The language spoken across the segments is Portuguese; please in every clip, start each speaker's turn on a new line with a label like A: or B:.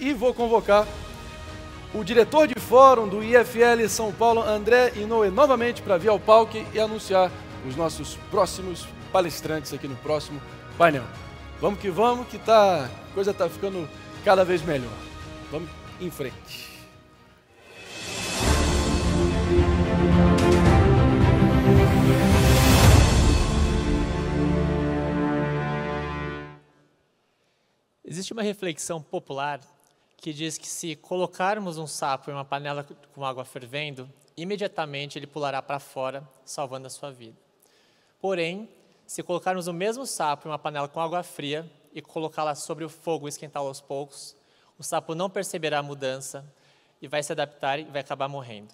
A: e vou convocar o diretor de fórum do IFL São Paulo, André Inoue, novamente para vir ao palco e anunciar os nossos próximos palestrantes aqui no próximo painel. Vamos, que a coisa está ficando cada vez melhor. Vamos em frente.
B: Existe uma reflexão popular que diz que se colocarmos um sapo em uma panela com água fervendo, imediatamente ele pulará para fora, salvando a sua vida. Porém, se colocarmos o mesmo sapo em uma panela com água fria e colocá-la sobre o fogo e esquentá-la aos poucos, o sapo não perceberá a mudança e vai se adaptar e vai acabar morrendo.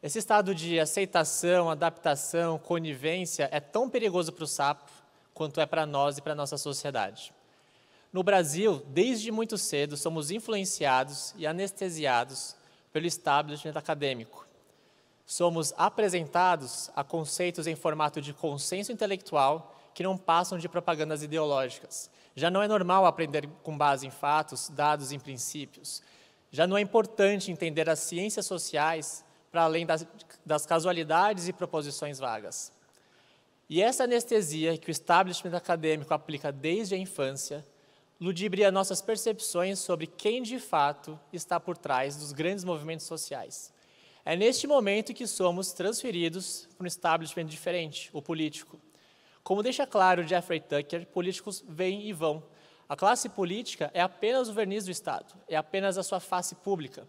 B: Esse estado de aceitação, adaptação, conivência é tão perigoso para o sapo quanto é para nós e para a nossa sociedade. No Brasil, desde muito cedo, somos influenciados e anestesiados pelo establishment acadêmico. Somos apresentados a conceitos em formato de consenso intelectual que não passam de propagandas ideológicas. Já não é normal aprender com base em fatos, dados e princípios. Já não é importante entender as ciências sociais para além das casualidades e proposições vagas. E essa anestesia que o establishment acadêmico aplica desde a infância ludibria nossas percepções sobre quem de fato está por trás dos grandes movimentos sociais. É neste momento que somos transferidos para um establishment diferente, o político. Como deixa claro Jeffrey Tucker, políticos vêm e vão. A classe política é apenas o verniz do Estado, é apenas a sua face pública.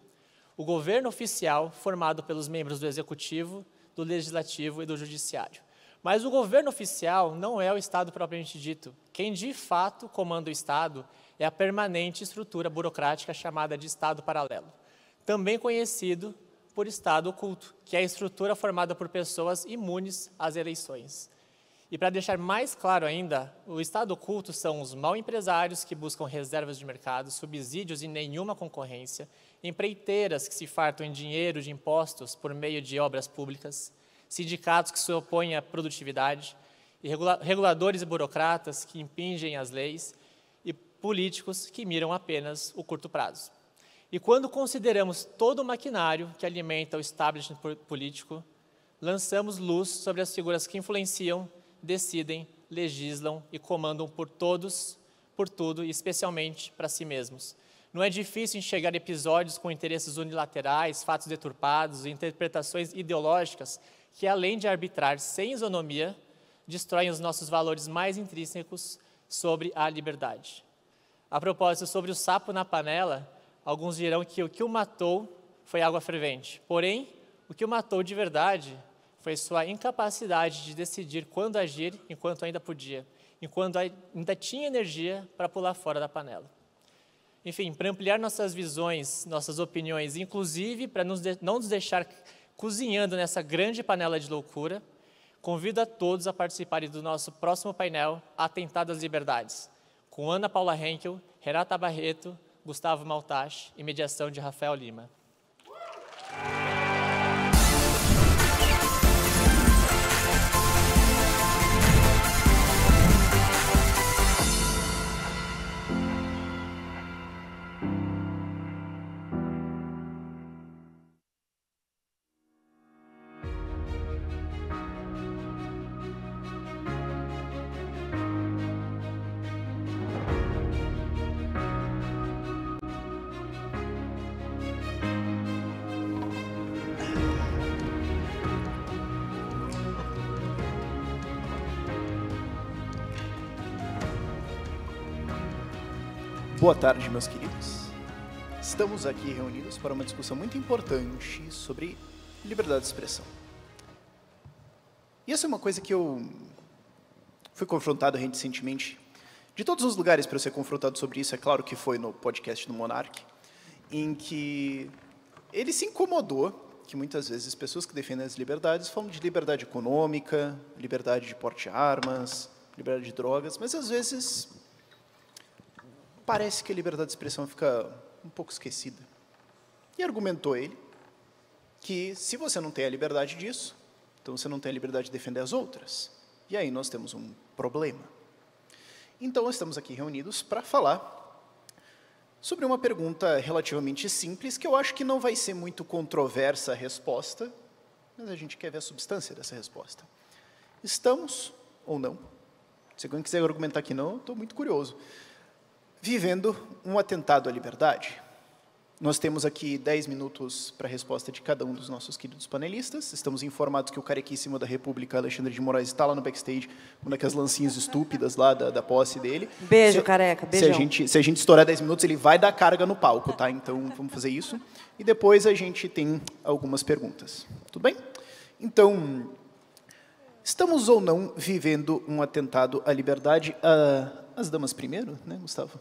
B: O governo oficial, formado pelos membros do Executivo, do Legislativo e do Judiciário. Mas o governo oficial não é o Estado propriamente dito. Quem de fato comanda o Estado é a permanente estrutura burocrática chamada de Estado paralelo, também conhecido por Estado oculto, que é a estrutura formada por pessoas imunes às eleições. E para deixar mais claro ainda, o Estado oculto são os mal empresários que buscam reservas de mercado, subsídios e nenhuma concorrência, empreiteiras que se fartam em dinheiro de impostos por meio de obras públicas, sindicatos que se opõem à produtividade, e reguladores e burocratas que impingem as leis, e políticos que miram apenas o curto prazo. E quando consideramos todo o maquinário que alimenta o establishment político, lançamos luz sobre as figuras que influenciam, decidem, legislam e comandam por todos, por tudo e especialmente para si mesmos. Não é difícil enxergar episódios com interesses unilaterais, fatos deturpados e interpretações ideológicas que, além de arbitrar sem isonomia, destroem os nossos valores mais intrínsecos sobre a liberdade. A propósito, sobre o sapo na panela, alguns dirão que o que o matou foi água fervente. Porém, o que o matou de verdade foi sua incapacidade de decidir quando agir enquanto ainda podia, enquanto ainda tinha energia para pular fora da panela. Enfim, para ampliar nossas visões, nossas opiniões, inclusive para não nos deixar cozinhando nessa grande panela de loucura, convido a todos a participarem do nosso próximo painel, Atentado às Liberdades, com Ana Paula Henkel, Renata Barreto, Gustavo Maltache e mediação de Rafael Lima.
C: Boa tarde, meus queridos. Estamos aqui reunidos para uma discussão muito importante sobre liberdade de expressão. E essa é uma coisa que eu fui confrontado recentemente. De todos os lugares para eu ser confrontado sobre isso, é claro que foi no podcast do Monark, em que ele se incomodou que muitas vezes pessoas que defendem as liberdades falam de liberdade econômica, liberdade de porte de armas, liberdade de drogas, mas às vezes parece que a liberdade de expressão fica um pouco esquecida. E argumentou ele que se você não tem a liberdade disso, então você não tem a liberdade de defender as outras. E aí nós temos um problema. Então, nós estamos aqui reunidos para falar sobre uma pergunta relativamente simples, que eu acho que não vai ser muito controversa a resposta, mas a gente quer ver a substância dessa resposta. Estamos, ou não, se alguém quiser argumentar que não, estou muito curioso, vivendo um atentado à liberdade. Nós temos aqui 10 minutos para a resposta de cada um dos nossos queridos panelistas. Estamos informados que o carequíssimo da República, Alexandre de Moraes, está lá no backstage, uma daquelas lancinhas estúpidas lá da posse dele.
D: Beijo, careca, beijão.
C: Se a gente estourar 10 minutos, ele vai dar carga no palco, tá? Então, vamos fazer isso. E depois a gente tem algumas perguntas. Tudo bem? Então, estamos ou não vivendo um atentado à liberdade? As damas primeiro, né, Gustavo?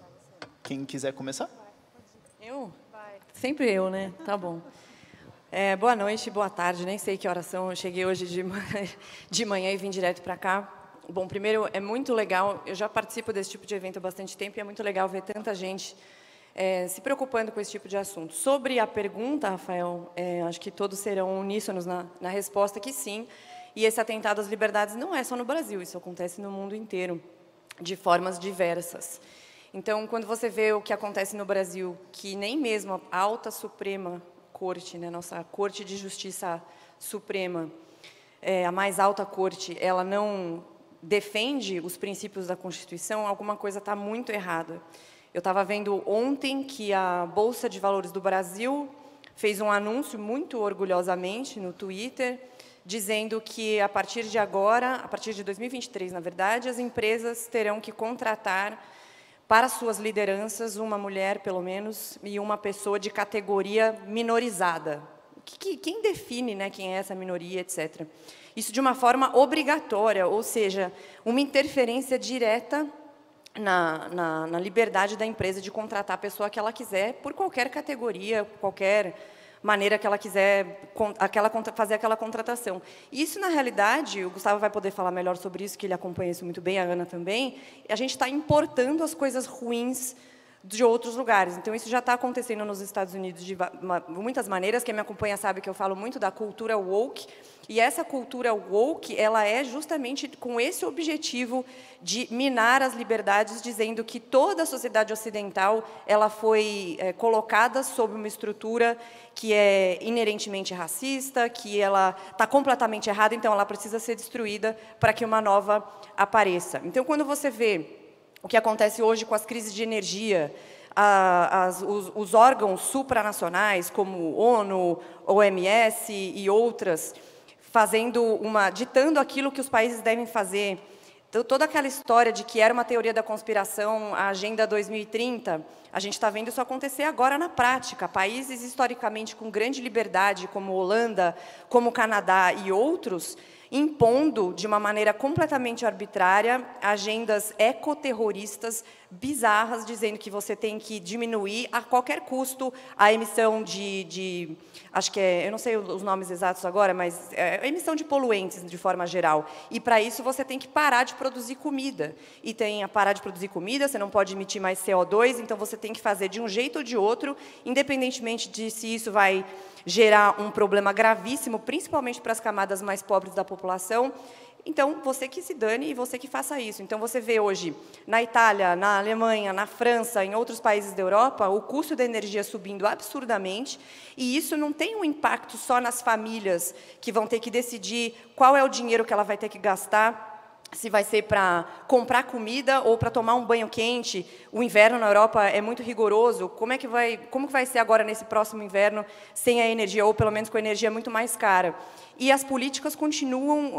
C: Quem quiser começar?
D: Eu? Sempre eu, né? Tá bom. Boa noite, boa tarde, nem sei que horas são. Eu cheguei hoje de manhã e vim direto para cá. Bom, primeiro, é muito legal, eu já participo desse tipo de evento há bastante tempo e é muito legal ver tanta gente se preocupando com esse tipo de assunto. Sobre a pergunta, Rafael, acho que todos serão uníssonos na resposta que sim. E esse atentado às liberdades não é só no Brasil, isso acontece no mundo inteiro, de formas diversas. Então, quando você vê o que acontece no Brasil, que nem mesmo a alta Suprema Corte, né, nossa Corte de Justiça Suprema, a mais alta corte, ela não defende os princípios da Constituição, alguma coisa está muito errada. Eu estava vendo ontem que a Bolsa de Valores do Brasil fez um anúncio muito orgulhosamente no Twitter, dizendo que a partir de agora, a partir de 2023, na verdade, as empresas terão que contratar para suas lideranças uma mulher, pelo menos, e uma pessoa de categoria minorizada. Quem define, né, quem é essa minoria, etc. Isso de uma forma obrigatória, ou seja, uma interferência direta na liberdade da empresa de contratar a pessoa que ela quiser, por qualquer categoria, qualquer maneira que ela quiser fazer aquela contratação. Isso, na realidade, o Gustavo vai poder falar melhor sobre isso, que ele acompanha isso muito bem, a Ana também, a gente está importando as coisas ruins de outros lugares. Então, isso já está acontecendo nos Estados Unidos de muitas maneiras. Quem me acompanha sabe que eu falo muito da cultura woke, e essa cultura woke, ela é justamente com esse objetivo de minar as liberdades, dizendo que toda a sociedade ocidental ela foi colocada sob uma estrutura que é inerentemente racista, que ela está completamente errada, então ela precisa ser destruída para que uma nova apareça. Então, quando você vê o que acontece hoje com as crises de energia, os órgãos supranacionais, como ONU, OMS e outras, ditando aquilo que os países devem fazer. Então, toda aquela história de que era uma teoria da conspiração, a Agenda 2030, a gente está vendo isso acontecer agora na prática. Países historicamente com grande liberdade, como Holanda, como Canadá e outros, impondo de uma maneira completamente arbitrária agendas ecoterroristas bizarras, dizendo que você tem que diminuir a qualquer custo a emissão acho que eu não sei os nomes exatos agora, mas a emissão de poluentes de forma geral. E para isso você tem que parar de produzir comida. E tem a parar de produzir comida, você não pode emitir mais CO2, então você tem que fazer de um jeito ou de outro, independentemente de se isso vai gerar um problema gravíssimo, principalmente para as camadas mais pobres da população. Então, você que se dane e você que faça isso. Então, você vê hoje, na Itália, na Alemanha, na França, em outros países da Europa, o custo da energia subindo absurdamente, e isso não tem um impacto só nas famílias que vão ter que decidir qual é o dinheiro que ela vai ter que gastar, se vai ser para comprar comida ou para tomar um banho quente. O inverno na Europa é muito rigoroso. Como que vai ser agora nesse próximo inverno sem a energia, ou pelo menos com a energia muito mais cara? E as políticas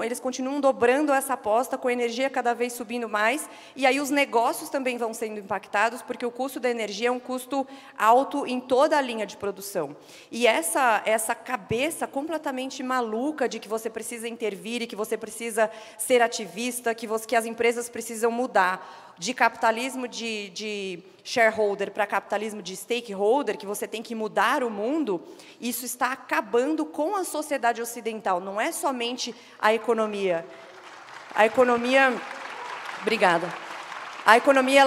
D: eles continuam dobrando essa aposta, com a energia cada vez subindo mais, e aí os negócios também vão sendo impactados, porque o custo da energia é um custo alto em toda a linha de produção. E essa cabeça completamente maluca de que você precisa intervir e que você precisa ser ativista, que as empresas precisam mudar de capitalismo de shareholder para capitalismo de stakeholder, que você tem que mudar o mundo, isso está acabando com a sociedade ocidental, não é somente a economia. A economia... Obrigada. A economia,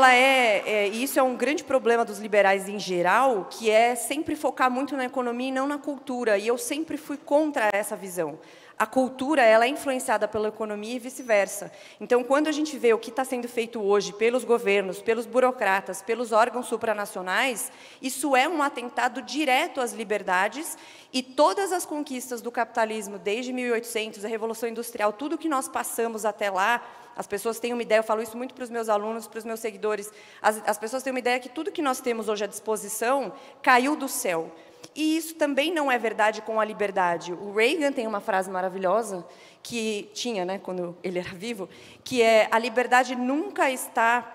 D: isso é um grande problema dos liberais em geral, que é sempre focar muito na economia e não na cultura, e eu sempre fui contra essa visão. a cultura ela é influenciada pela economia e vice-versa. Então, quando a gente vê o que está sendo feito hoje pelos governos, pelos burocratas, pelos órgãos supranacionais, isso é um atentado direto às liberdades e todas as conquistas do capitalismo, desde 1800, a Revolução Industrial, tudo que nós passamos até lá, as pessoas têm uma ideia, eu falo isso muito para os meus alunos, para os meus seguidores, as pessoas têm uma ideia que tudo que nós temos hoje à disposição caiu do céu. E isso também não é verdade com a liberdade. O Reagan tem uma frase maravilhosa, que tinha, né, quando ele era vivo, que é: a liberdade nunca está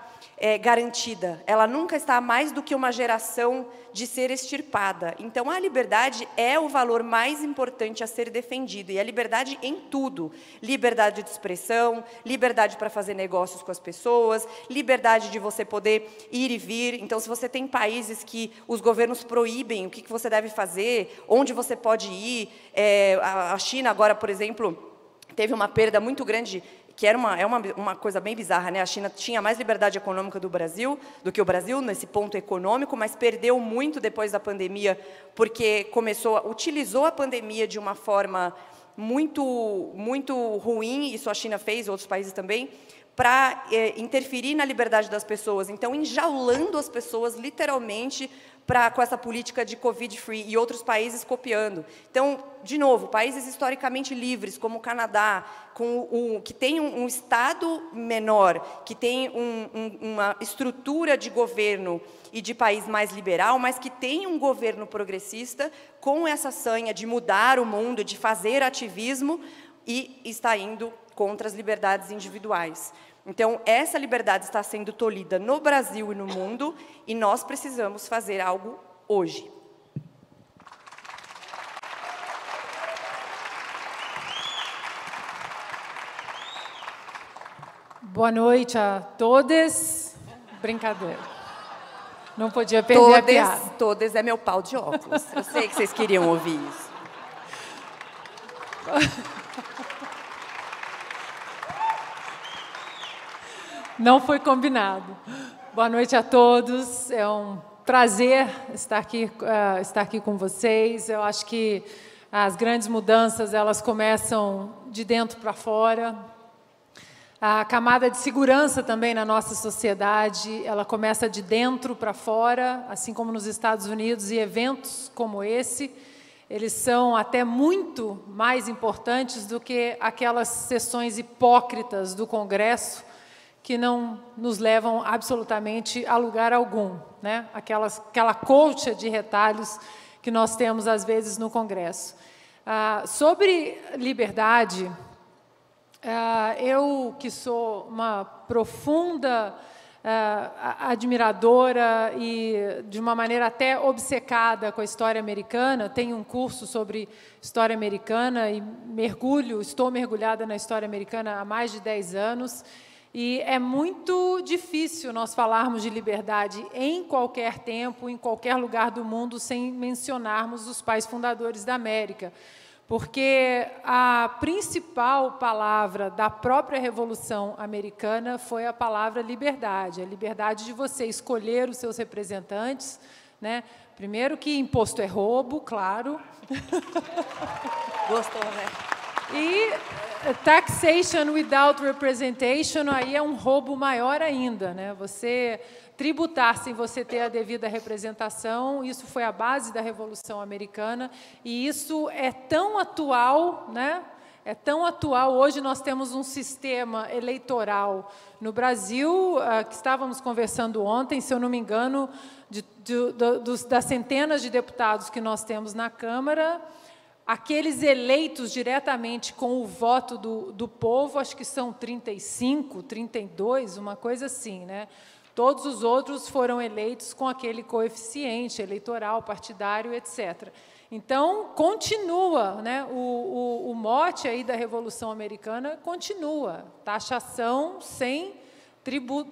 D: garantida, ela nunca está a mais do que uma geração de ser extirpada. Então, a liberdade é o valor mais importante a ser defendido, e a liberdade em tudo. Liberdade de expressão, liberdade para fazer negócios com as pessoas, liberdade de você poder ir e vir. Então, se você tem países que os governos proíbem o que você deve fazer, onde você pode ir, a China agora, por exemplo, teve uma perda muito grande, que é uma coisa bem bizarra, né? A China tinha mais liberdade econômica do que o Brasil, nesse ponto econômico, mas perdeu muito depois da pandemia, porque utilizou a pandemia de uma forma muito ruim, isso a China fez, outros países também, para interferir na liberdade das pessoas. Então, enjaulando as pessoas, literalmente, com essa política de Covid-free, e outros países copiando. Então, de novo, países historicamente livres, como o Canadá, que tem um Estado menor, que tem uma estrutura de governo e de país mais liberal, mas que tem um governo progressista, com essa sanha de mudar o mundo, de fazer ativismo, e está indo contra as liberdades individuais. Então, essa liberdade está sendo tolhida no Brasil e no mundo, e nós precisamos fazer algo hoje.
E: Boa noite a todos. Brincadeira. Não podia perder a piada.
D: Todas é meu pau de óculos. Eu sei que vocês queriam ouvir isso.
E: Não foi combinado. Boa noite a todos. É um prazer estar aqui com vocês. Eu acho que as grandes mudanças, elas começam de dentro para fora. A camada de segurança também na nossa sociedade, ela começa de dentro para fora, assim como nos Estados Unidos, e eventos como esse, eles são até muito mais importantes do que aquelas sessões hipócritas do Congresso, que não nos levam absolutamente a lugar algum, né? Aquela colcha de retalhos que nós temos, às vezes, no Congresso. Sobre liberdade, eu, que sou uma profunda admiradora e, de uma maneira até obcecada com a história americana, tenho um curso sobre história americana e estou mergulhada na história americana há mais de 10 anos, e é muito difícil nós falarmos de liberdade em qualquer tempo, em qualquer lugar do mundo, sem mencionarmos os pais fundadores da América. Porque a principal palavra da própria Revolução Americana foi a palavra liberdade. A liberdade de você escolher os seus representantes, né? Primeiro que imposto é roubo, claro.
D: Gostou, né?
E: E taxation without representation, aí é um roubo maior ainda, né? Você tributar sem você ter a devida representação, isso foi a base da Revolução Americana, e isso é tão atual, né? É tão atual. Hoje nós temos um sistema eleitoral no Brasil, que estávamos conversando ontem, se eu não me engano, das centenas de deputados que nós temos na Câmara, aqueles eleitos diretamente com o voto do povo, acho que são 35, 32, uma coisa assim, né? Todos os outros foram eleitos com aquele coeficiente eleitoral, partidário, etc. Então, continua, né? O mote aí da Revolução Americana continua. Taxação sem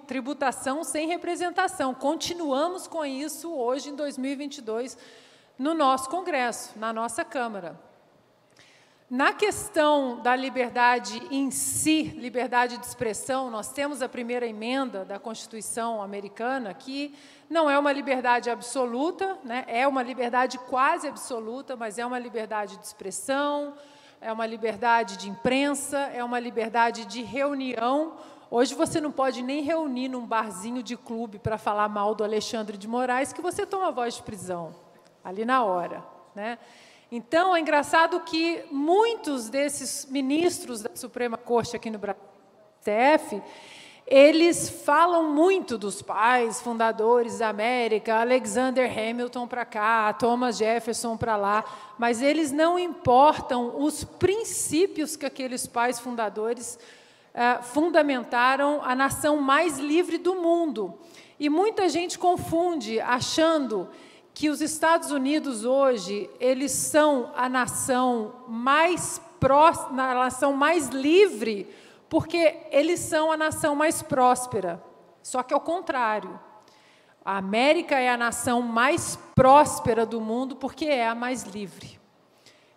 E: tributação, sem representação. Continuamos com isso hoje, em 2022, no nosso Congresso, na nossa Câmara. Na questão da liberdade em si, liberdade de expressão, nós temos a primeira emenda da Constituição americana, que não é uma liberdade absoluta, né? É uma liberdade quase absoluta, mas é uma liberdade de expressão, é uma liberdade de imprensa, é uma liberdade de reunião. Hoje você não pode nem reunir num barzinho de clube para falar mal do Alexandre de Moraes, que você toma voz de prisão, ali na hora, né? Então, é engraçado que muitos desses ministros da Suprema Corte aqui no Brasil, STF, eles falam muito dos pais fundadores da América, Alexander Hamilton para cá, Thomas Jefferson para lá, mas eles não importam os princípios que aqueles pais fundadores fundamentaram a nação mais livre do mundo. E muita gente confunde, achando que os Estados Unidos hoje, eles são a nação mais próxima, a nação mais livre, porque eles são a nação mais próspera. Só que, ao contrário, a América é a nação mais próspera do mundo porque é a mais livre.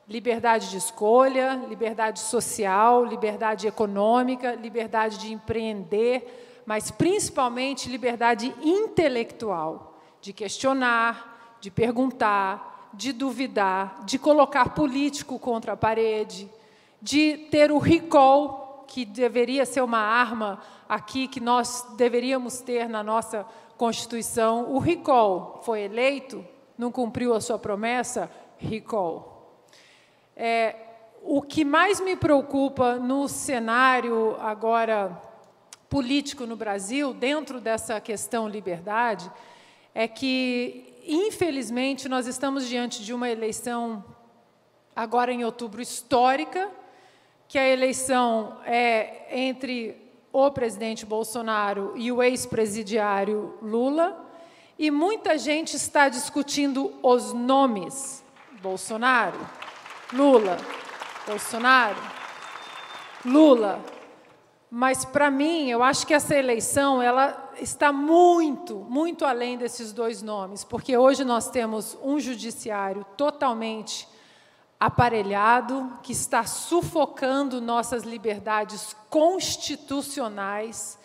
E: Liberdade de escolha, liberdade social, liberdade econômica, liberdade de empreender, mas, principalmente, liberdade intelectual, de questionar, de perguntar, de duvidar, de colocar político contra a parede, de ter o recall, que deveria ser uma arma aqui que nós deveríamos ter na nossa Constituição. O recall foi eleito, não cumpriu a sua promessa, recall. O que mais me preocupa no cenário agora político no Brasil, dentro dessa questão liberdade, é que, infelizmente, nós estamos diante de uma eleição, agora em outubro, histórica, que a eleição é entre o presidente Bolsonaro e o ex-presidiário Lula, e muita gente está discutindo os nomes. Bolsonaro, Lula, Bolsonaro, Lula. Mas, para mim, eu acho que essa eleição ela está muito, muito além desses dois nomes, porque hoje nós temos um judiciário totalmente aparelhado, que está sufocando nossas liberdades constitucionais,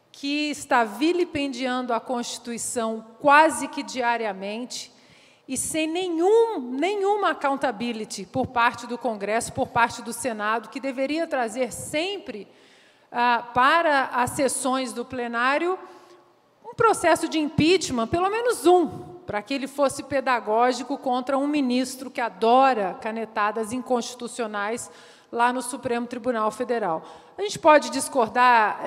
E: que está vilipendiando a Constituição quase que diariamente, e sem nenhuma accountability por parte do Congresso, por parte do Senado, que deveria trazer sempre para as sessões do plenário um processo de impeachment, pelo menos para que ele fosse pedagógico contra um ministro que adora canetadas inconstitucionais lá no Supremo Tribunal Federal. A gente pode discordar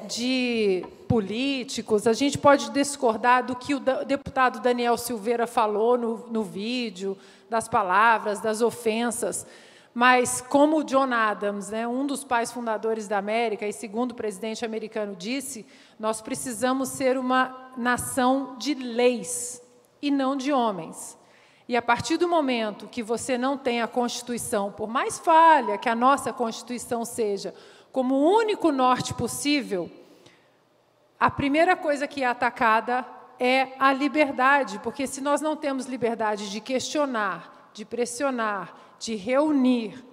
E: de políticos, a gente pode discordar do que o deputado Daniel Silveira falou no vídeo, das palavras, das ofensas, mas, como o John Adams, um dos pais fundadores da América e segundo presidente americano disse, nós precisamos ser uma nação de leis e não de homens. E, a partir do momento que você não tem a Constituição, por mais falha que a nossa Constituição seja, como o único norte possível, a primeira coisa que é atacada é a liberdade, porque se nós não temos liberdade de questionar, de pressionar, de reunir,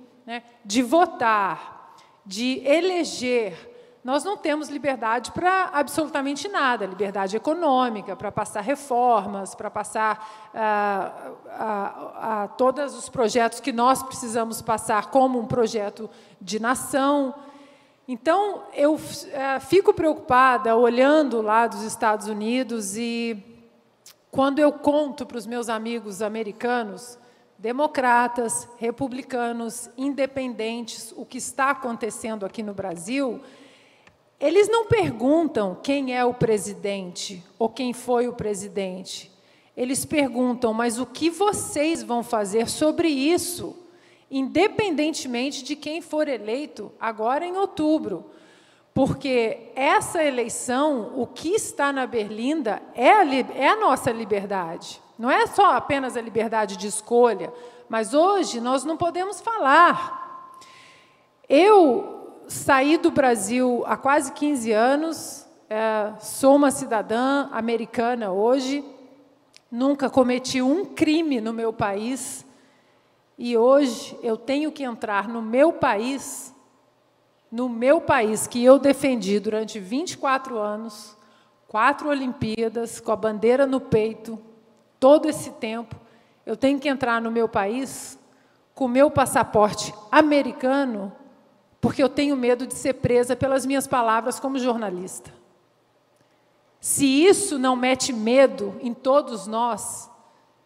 E: de votar, de eleger, nós não temos liberdade para absolutamente nada, liberdade econômica, para passar reformas, para passar todos os projetos que nós precisamos passar como um projeto de nação. Então, eu fico preocupada olhando lá dos Estados Unidos e, quando eu conto para os meus amigos americanos, democratas, republicanos, independentes, o que está acontecendo aqui no Brasil, eles não perguntam quem é o presidente ou quem foi o presidente. Eles perguntam, mas o que vocês vão fazer sobre isso, independentemente de quem for eleito agora em outubro? Porque essa eleição, o que está na berlinda é a nossa liberdade. Não é só apenas a liberdade de escolha, mas hoje nós não podemos falar. Eu saí do Brasil há quase 15 anos, sou uma cidadã americana hoje, nunca cometi um crime no meu país, e hoje eu tenho que entrar no meu país que eu defendi durante 24 anos, 4 Olimpíadas, com a bandeira no peito, todo esse tempo, eu tenho que entrar no meu país com o meu passaporte americano porque eu tenho medo de ser presa pelas minhas palavras como jornalista. Se isso não mete medo em todos nós,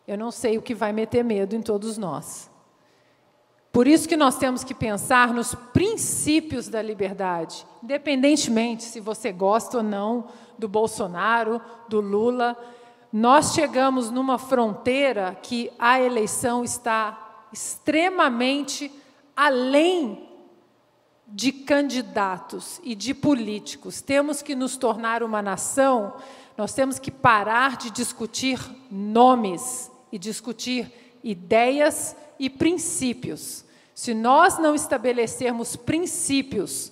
E: eu não sei o que vai meter medo em todos nós. Por isso que nós temos que pensar nos princípios da liberdade, independentemente se você gosta ou não do Bolsonaro, do Lula. Nós chegamos numa fronteira que a eleição está extremamente além de candidatos e de políticos. Temos que nos tornar uma nação, nós temos que parar de discutir nomes e discutir ideias e princípios. Se nós não estabelecermos princípios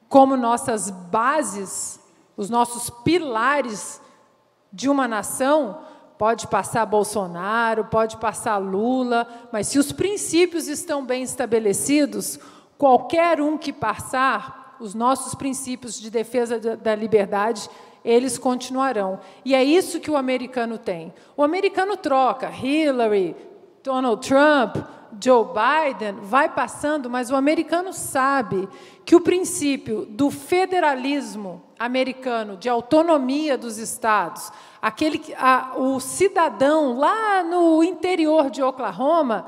E: como nossas bases, os nossos pilares de uma nação, pode passar Bolsonaro, pode passar Lula, mas se os princípios estão bem estabelecidos, qualquer um que passar, os nossos princípios de defesa da liberdade, eles continuarão. E é isso que o americano tem. O americano troca Hillary, Donald Trump, Joe Biden, vai passando, mas o americano sabe que o princípio do federalismo americano, de autonomia dos estados, o cidadão lá no interior de Oklahoma,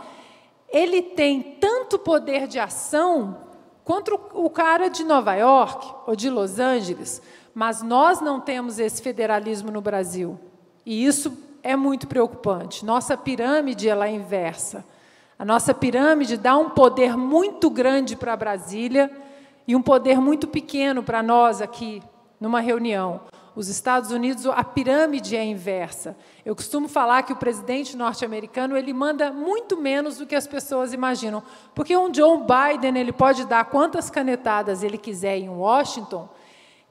E: ele tem tanto poder de ação quanto o cara de Nova York ou de Los Angeles, mas nós não temos esse federalismo no Brasil. E isso é muito preocupante. Nossa pirâmide ela é inversa. A nossa pirâmide dá um poder muito grande para Brasília e um poder muito pequeno para nós aqui, numa reunião. Os Estados Unidos, a pirâmide é inversa. Eu costumo falar que o presidente norte-americano ele manda muito menos do que as pessoas imaginam, porque um Joe Biden ele pode dar quantas canetadas ele quiser em Washington,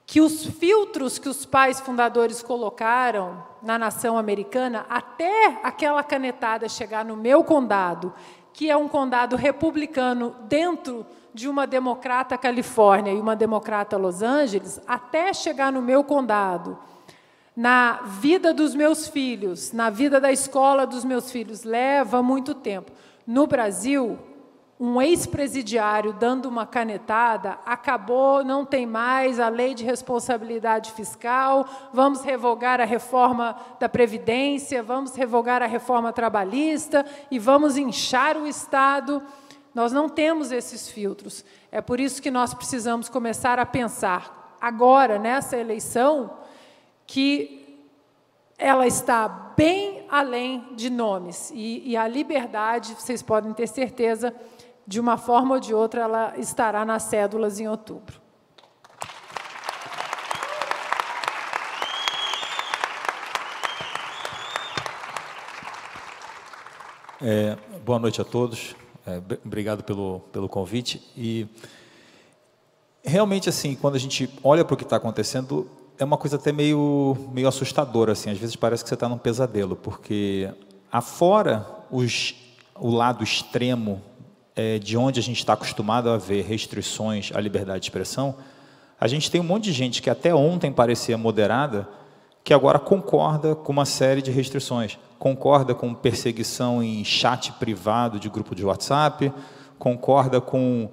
E: que os filtros que os pais fundadores colocaram na nação americana, até aquela canetada chegar no meu condado, que é um condado republicano dentro de uma democrata Califórnia e uma democrata Los Angeles, até chegar no meu condado, na vida dos meus filhos, na vida da escola dos meus filhos, leva muito tempo. No Brasil, um ex-presidiário dando uma canetada, acabou, não tem mais a lei de responsabilidade fiscal, vamos revogar a reforma da Previdência, vamos revogar a reforma trabalhista e vamos inchar o Estado. Nós não temos esses filtros. É por isso que nós precisamos começar a pensar, agora, nessa eleição, que ela está bem além de nomes. E a liberdade, vocês podem ter certeza, de uma forma ou de outra, ela estará nas cédulas em outubro.
F: Boa noite a todos. Obrigado pelo convite. E realmente, assim, quando a gente olha para o que está acontecendo, é uma coisa até meio assustadora, assim. Às vezes parece que você está num pesadelo, porque afora o lado extremo de onde a gente está acostumado a ver restrições à liberdade de expressão, a gente tem um monte de gente que até ontem parecia moderada, que agora concorda com uma série de restrições. Concorda com perseguição em chat privado de grupo de WhatsApp, concorda com,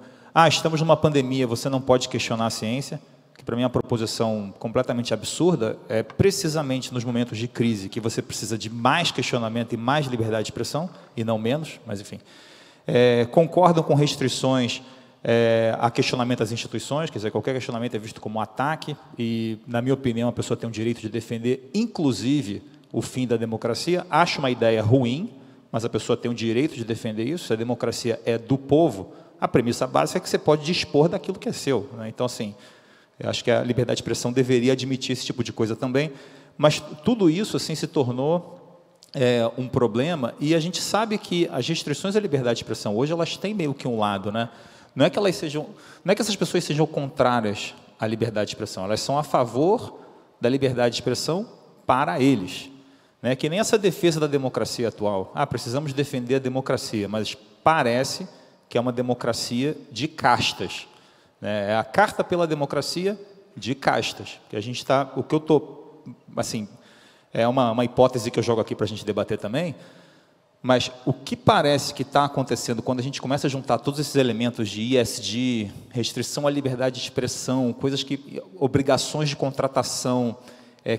F: estamos numa pandemia, você não pode questionar a ciência, que para mim é uma proposição completamente absurda, é precisamente nos momentos de crise que você precisa de mais questionamento e mais liberdade de expressão, e não menos, mas enfim. Concordam com restrições a questionamento às instituições, quer dizer, qualquer questionamento é visto como um ataque, e, na minha opinião, a pessoa tem o direito de defender, inclusive, o fim da democracia. Acho uma ideia ruim, mas a pessoa tem o direito de defender isso. Se a democracia é do povo, a premissa básica é que você pode dispor daquilo que é seu, né? Então, assim, eu acho que a liberdade de expressão deveria admitir esse tipo de coisa também, mas tudo isso, assim, se tornou um problema, e a gente sabe que as restrições à liberdade de expressão hoje, elas têm meio que um lado, né? Não é que essas pessoas sejam contrárias à liberdade de expressão, elas são a favor da liberdade de expressão para eles, né? Que nem essa defesa da democracia atual. Precisamos defender a democracia, mas parece que é uma democracia de castas, né? É a carta pela democracia de castas, que a gente está, o que eu estou, assim, é uma hipótese que eu jogo aqui para a gente debater também. Mas o que parece que está acontecendo quando a gente começa a juntar todos esses elementos de ESG, restrição à liberdade de expressão, obrigações de contratação,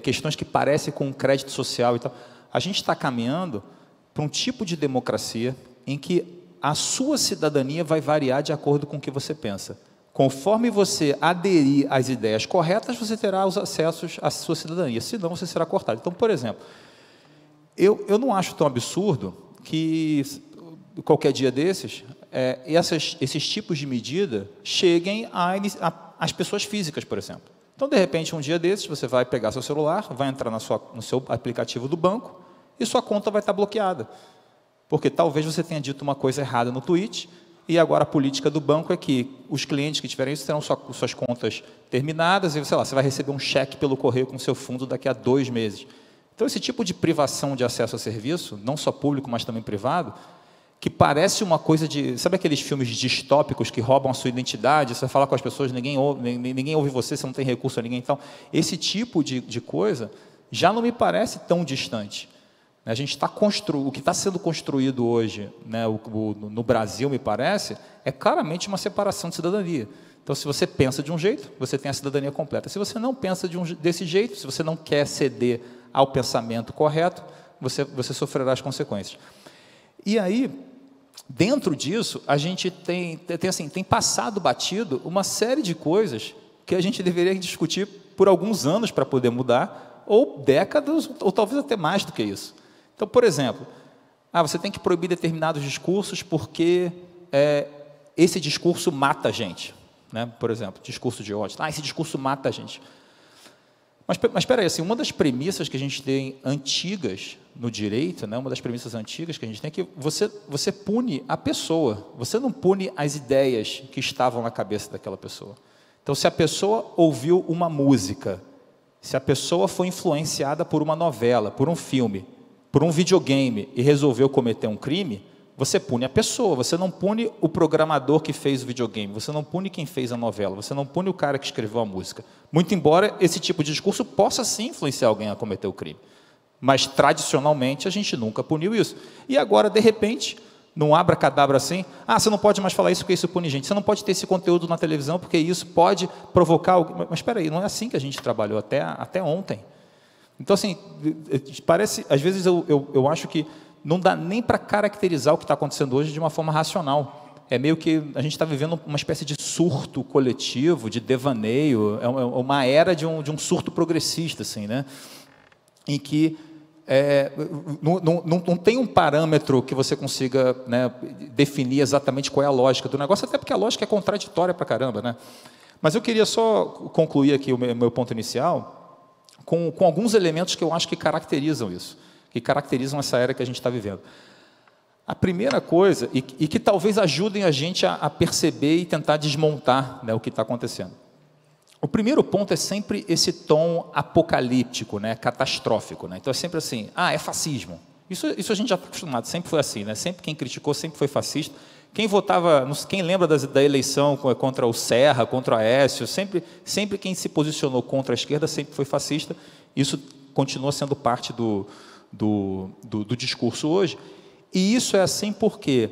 F: questões que parecem com crédito social e tal, a gente está caminhando para um tipo de democracia em que a sua cidadania vai variar de acordo com o que você pensa. Conforme você aderir às ideias corretas, você terá os acessos à sua cidadania, senão você será cortado. Então, por exemplo, eu não acho tão absurdo que qualquer dia desses, esses tipos de medida cheguem às pessoas físicas, por exemplo. Então, de repente, um dia desses, você vai pegar seu celular, vai entrar no seu aplicativo do banco e sua conta vai estar bloqueada. Porque talvez você tenha dito uma coisa errada no tweet e agora a política do banco é que os clientes que tiverem isso terão suas contas terminadas e, sei lá, você vai receber um cheque pelo correio com seu fundo daqui a 2 meses. Então, esse tipo de privação de acesso a serviço, não só público, mas também privado, que parece uma coisa de... Sabe aqueles filmes distópicos que roubam a sua identidade? Você vai falar com as pessoas, ninguém ouve você, você não tem recurso a ninguém. Então, esse tipo de coisa já não me parece tão distante. A gente o que está sendo construído hoje, né, no Brasil, me parece, é claramente uma separação de cidadania. Então, se você pensa de um jeito, você tem a cidadania completa. Se você não pensa desse jeito, se você não quer ceder ao pensamento correto, você sofrerá as consequências. E aí, dentro disso, a gente tem passado batido uma série de coisas que a gente deveria discutir por alguns anos para poder mudar, ou décadas, ou talvez até mais do que isso. Então, por exemplo, você tem que proibir determinados discursos porque esse discurso mata a gente. Né? Por exemplo, discurso de ódio. Esse discurso mata a gente. Mas espera aí, assim, uma das premissas que a gente tem antigas no direito, né, uma das premissas antigas que a gente tem é que você pune a pessoa, você não pune as ideias que estavam na cabeça daquela pessoa. Então, se a pessoa ouviu uma música, se a pessoa foi influenciada por uma novela, por um filme, por um videogame e resolveu cometer um crime, você pune a pessoa, você não pune o programador que fez o videogame, você não pune quem fez a novela, você não pune o cara que escreveu a música. Muito embora esse tipo de discurso possa sim influenciar alguém a cometer o crime. Mas, tradicionalmente, a gente nunca puniu isso. E agora, de repente, num abracadabra assim, você não pode mais falar isso porque isso pune gente, você não pode ter esse conteúdo na televisão porque isso pode provocar... Mas espera aí, não é assim que a gente trabalhou até ontem. Então, assim, parece... Às vezes eu acho que não dá nem para caracterizar o que está acontecendo hoje de uma forma racional. É meio que a gente está vivendo uma espécie de surto coletivo, de devaneio, é uma era de um surto progressista, assim, né? Em que não tem um parâmetro que você consiga, né, definir exatamente qual é a lógica do negócio, até porque a lógica é contraditória para caramba, né? Mas eu queria só concluir aqui o meu ponto inicial com alguns elementos que eu acho que caracterizam isso, que caracterizam essa era que a gente está vivendo. A primeira coisa, e que talvez ajudem a gente a perceber e tentar desmontar, né, o que está acontecendo. O primeiro ponto é sempre esse tom apocalíptico, né, catastrófico. Né? Então é sempre assim, é fascismo. Isso a gente já está acostumado, sempre foi assim. Né? Sempre quem criticou sempre foi fascista. Quem lembra da eleição contra o Serra, contra o Aécio, sempre quem se posicionou contra a esquerda sempre foi fascista. Isso continua sendo parte do discurso hoje. E isso é assim porque,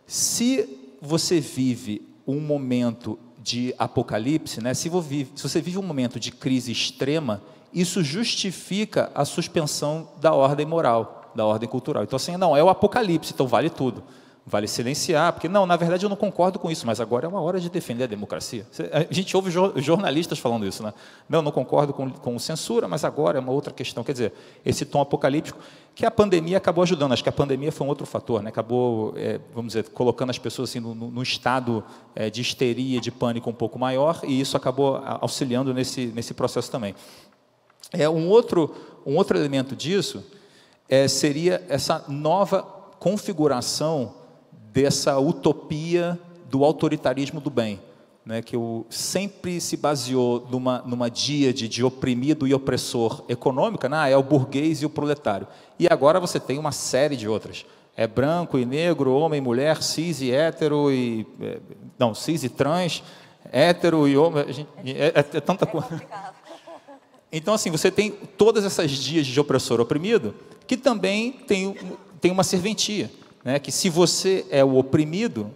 F: se você vive um momento de apocalipse, né, se você vive um momento de crise extrema, isso justifica a suspensão da ordem moral, da ordem cultural. Então, assim, não, é o apocalipse, então vale tudo. Vale silenciar, porque, não, na verdade eu não concordo com isso, mas agora é uma hora de defender a democracia. A gente ouve jornalistas falando isso, né? Não concordo com censura, mas agora é uma outra questão. Quer dizer, esse tom apocalíptico, que a pandemia acabou ajudando, acho que a pandemia foi um outro fator, né? Acabou, vamos dizer, colocando as pessoas assim, num estado de histeria, de pânico um pouco maior, e isso acabou auxiliando nesse processo também. Um outro elemento disso seria essa nova configuração dessa utopia do autoritarismo do bem, né, que sempre se baseou numa díade de oprimido e opressor econômica, né, é o burguês e o proletário. E agora você tem uma série de outras. É branco e negro, homem e mulher, cis e hétero, cis e trans, hétero e homem, é tanta coisa. Então, assim, você tem todas essas díades de opressor oprimido, que também tem uma serventia, né, que se você é o oprimido,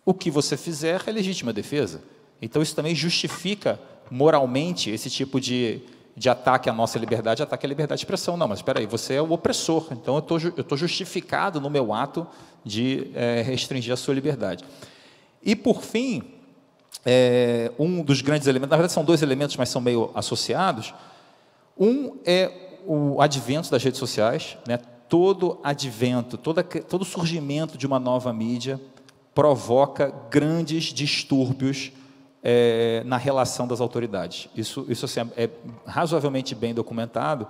F: o que você fizer é legítima defesa. Então, isso também justifica moralmente esse tipo de ataque à nossa liberdade, ataque à liberdade de expressão. Não, mas espera aí, você é o opressor, então eu estou justificado no meu ato de restringir a sua liberdade. E, por fim, um dos grandes elementos, na verdade são dois elementos, mas são meio associados. Um é o advento das redes sociais, né? Todo advento, todo surgimento de uma nova mídia provoca grandes distúrbios na relação das autoridades. Isso assim, é razoavelmente bem documentado,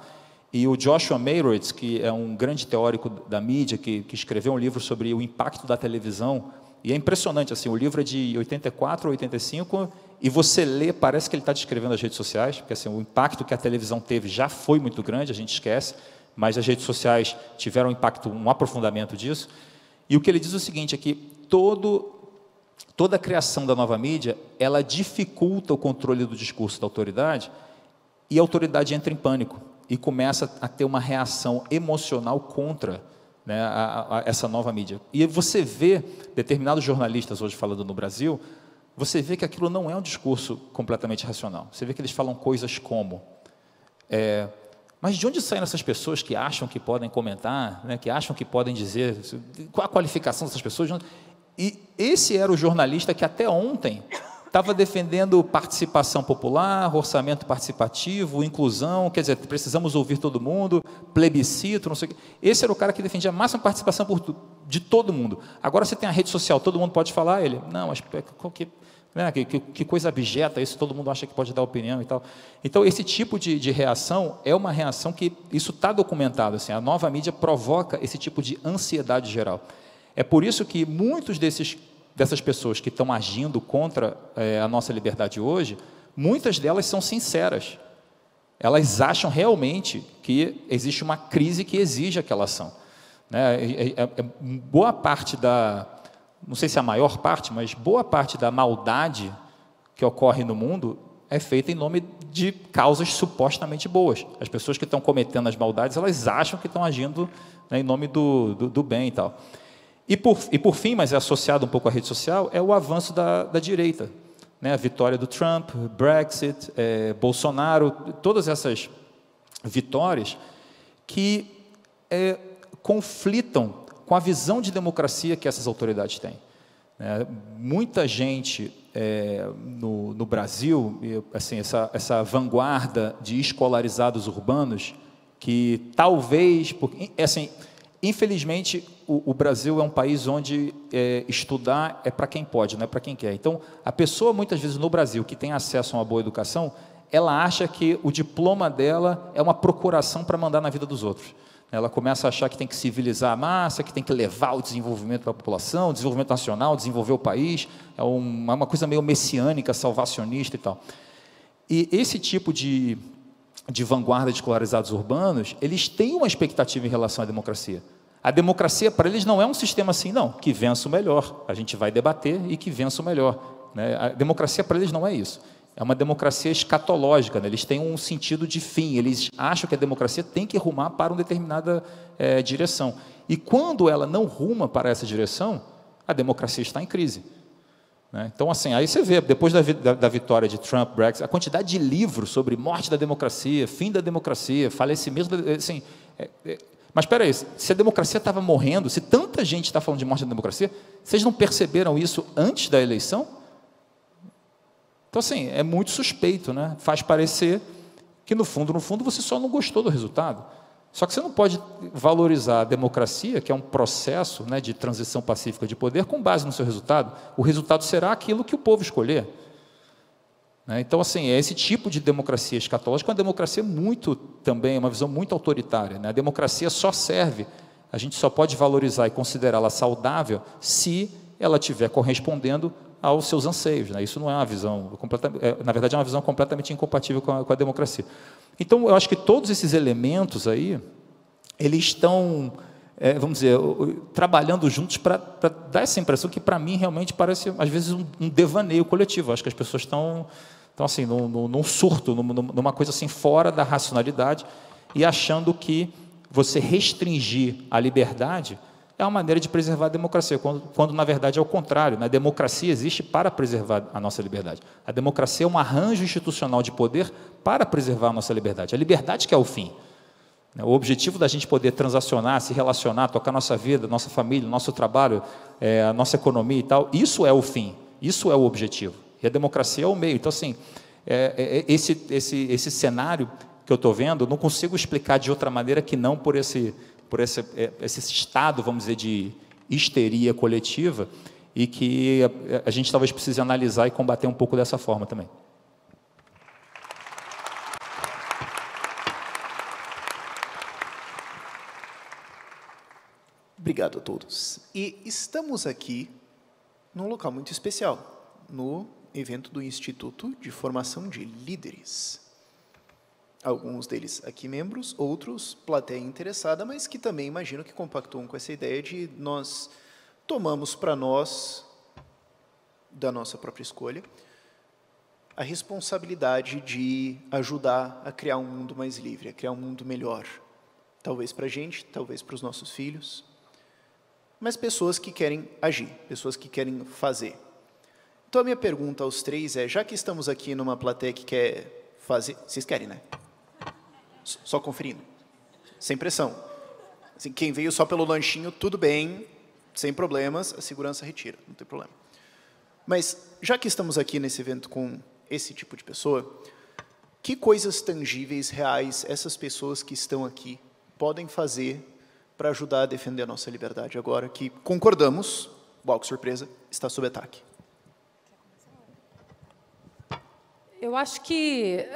F: e o Joshua Meyerowitz, que é um grande teórico da mídia, que escreveu um livro sobre o impacto da televisão, e é impressionante, assim, o livro é de 84 ou 85, e você lê, parece que ele está descrevendo as redes sociais, porque assim, o impacto que a televisão teve já foi muito grande, a gente esquece, mas as redes sociais tiveram um aprofundamento disso, e o que ele diz é o seguinte, é que toda a criação da nova mídia, ela dificulta o controle do discurso da autoridade, e a autoridade entra em pânico, e começa a ter uma reação emocional contra, né, a essa nova mídia. E você vê determinados jornalistas hoje falando no Brasil, você vê que aquilo não é um discurso completamente racional. Você vê que eles falam coisas como, mas de onde saem essas pessoas que acham que podem comentar, né, que acham que podem dizer, qual a qualificação dessas pessoas? E esse era o jornalista que até ontem estava defendendo participação popular, orçamento participativo, inclusão, quer dizer, precisamos ouvir todo mundo, plebiscito, não sei o quê. Esse era o cara que defendia a máxima participação de todo mundo. Agora você tem a rede social, todo mundo pode falar, ele, não, mas que coisa abjeta isso, todo mundo acha que pode dar opinião e tal. Então, esse tipo de reação é uma reação que, isso está documentado, assim, a nova mídia provoca esse tipo de ansiedade geral. É por isso que muitos dessas pessoas que estão agindo contra a nossa liberdade hoje, muitas delas são sinceras. Elas acham realmente que existe uma crise que exige aquela ação. Né? Boa parte não sei se a maior parte, mas boa parte da maldade que ocorre no mundo é feita em nome de causas supostamente boas. As pessoas que estão cometendo as maldades, elas acham que estão agindo, né, em nome do bem e tal. E por fim, mas é associado um pouco à rede social, é o avanço da direita, né? A vitória do Trump, Brexit, Bolsonaro, todas essas vitórias que conflitam com a visão de democracia que essas autoridades têm. Muita gente no Brasil, assim, essa vanguarda de escolarizados urbanos, que talvez, assim, infelizmente, o Brasil é um país onde estudar é para quem pode, não é para quem quer. Então, a pessoa, muitas vezes, no Brasil, que tem acesso a uma boa educação, ela acha que o diploma dela é uma procuração para mandar na vida dos outros. Ela começa a achar que tem que civilizar a massa, que tem que levar o desenvolvimento para a população, o desenvolvimento nacional, desenvolver o país. É uma coisa meio messiânica, salvacionista e tal. E esse tipo de vanguarda de escolarizados urbanos, eles têm uma expectativa em relação à democracia. A democracia, para eles, não é um sistema assim, não, que vença o melhor. A gente vai debater e que vença o melhor. Né? A democracia, para eles, não é isso. É uma democracia escatológica, né? Eles têm um sentido de fim, eles acham que a democracia tem que rumar para uma determinada direção. E quando ela não ruma para essa direção, a democracia está em crise. Né? Então, assim, aí você vê, depois da vitória de Trump, Brexit, a quantidade de livros sobre morte da democracia, fim da democracia, falecimento, assim... Mas espera aí, se a democracia estava morrendo, se tanta gente está falando de morte da democracia, vocês não perceberam isso antes da eleição? Então, assim, é muito suspeito, né? Faz parecer que, no fundo, você só não gostou do resultado. Só que você não pode valorizar a democracia, que é um processo, né, de transição pacífica de poder, com base no seu resultado. O resultado será aquilo que o povo escolher. Né? Então, assim, é esse tipo de democracia escatológica, uma democracia também, uma visão muito autoritária. Né? A democracia só serve, a gente só pode valorizar e considerá-la saudável se ela estiver correspondendo aos seus anseios. Né? Isso não é uma visão, na verdade é uma visão completamente incompatível com a democracia. Então, eu acho que todos esses elementos aí, eles estão, vamos dizer, trabalhando juntos para dar essa impressão que, para mim, realmente parece, às vezes, um devaneio coletivo. Eu acho que as pessoas estão assim, num surto, numa coisa assim, fora da racionalidade, e achando que você restringir a liberdade é uma maneira de preservar a democracia, quando na verdade é o contrário. A democracia existe para preservar a nossa liberdade. A democracia é um arranjo institucional de poder para preservar a nossa liberdade. A liberdade que é o fim. O objetivo da gente poder transacionar, se relacionar, tocar nossa vida, nossa família, nosso trabalho, a nossa economia e tal, isso é o fim, isso é o objetivo. E a democracia é o meio. Então, assim, esse cenário que eu estou vendo, eu não consigo explicar de outra maneira que não por esse estado, vamos dizer, de histeria coletiva, e que a gente talvez precise analisar e combater um pouco dessa forma também.
C: Obrigado a todos. E estamos aqui num local muito especial, no evento do Instituto de Formação de Líderes. Alguns deles aqui membros, outros plateia interessada, mas que também imagino que compactuam com essa ideia de nós tomamos para nós, da nossa própria escolha, a responsabilidade de ajudar a criar um mundo mais livre, a criar um mundo melhor. Talvez para a gente, talvez para os nossos filhos, mas pessoas que querem agir, pessoas que querem fazer. Então a minha pergunta aos três é, já que estamos aqui numa plateia que quer fazer... Vocês querem, né? Só conferindo. Sem pressão. Assim, quem veio só pelo lanchinho, tudo bem, sem problemas, a segurança retira, não tem problema. Mas, já que estamos aqui nesse evento com esse tipo de pessoa, que coisas tangíveis, reais, essas pessoas que estão aqui podem fazer para ajudar a defender a nossa liberdade agora que concordamos, uau, que surpresa, está sob ataque?
E: Eu acho que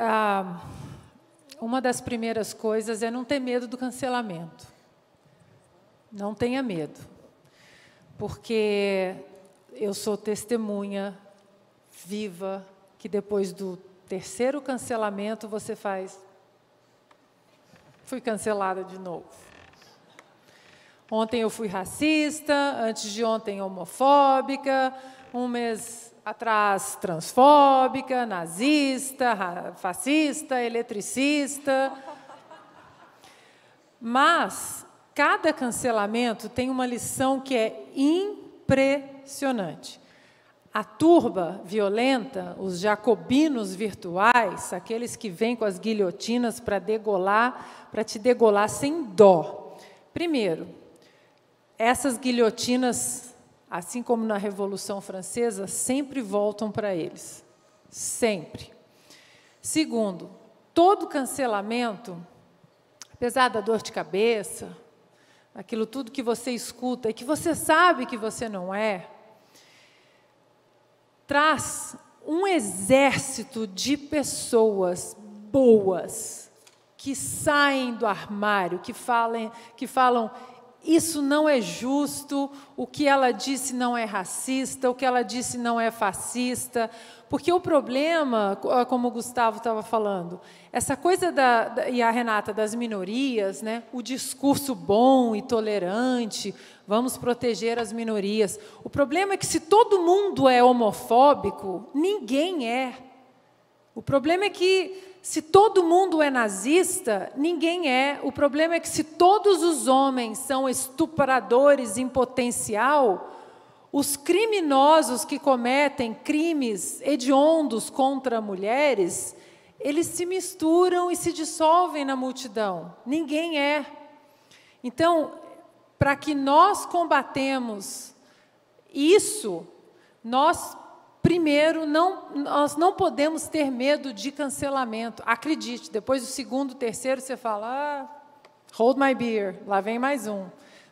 E: uma das primeiras coisas é não ter medo do cancelamento. Não tenha medo, porque eu sou testemunha viva que depois do terceiro cancelamento você faz... Fui cancelada de novo. Ontem eu fui racista, antes de ontem homofóbica, um mês atrás transfóbica, nazista, fascista, eletricista. Mas cada cancelamento tem uma lição que é impressionante. A turba violenta, os jacobinos virtuais, aqueles que vêm com as guilhotinas para te degolar sem dó. Primeiro, essas guilhotinas, assim como na Revolução Francesa, sempre voltam para eles. Sempre. Segundo, todo cancelamento, apesar da dor de cabeça, aquilo tudo que você escuta e que você sabe que você não é, traz um exército de pessoas boas que saem do armário, que falam isso não é justo, o que ela disse não é racista, o que ela disse não é fascista, porque o problema, como o Gustavo estava falando, essa coisa e a Renata, das minorias, né, o discurso bom e tolerante, vamos proteger as minorias. O problema é que se todo mundo é homofóbico, ninguém é. O problema é que se todo mundo é nazista, ninguém é. O problema é que se todos os homens são estupradores em potencial, os criminosos que cometem crimes hediondos contra mulheres, eles se misturam e se dissolvem na multidão. Ninguém é. Então, para que nós combatemos isso, primeiro, nós não podemos ter medo de cancelamento. Acredite, depois do segundo, terceiro, você fala, hold my beer, lá vem mais um.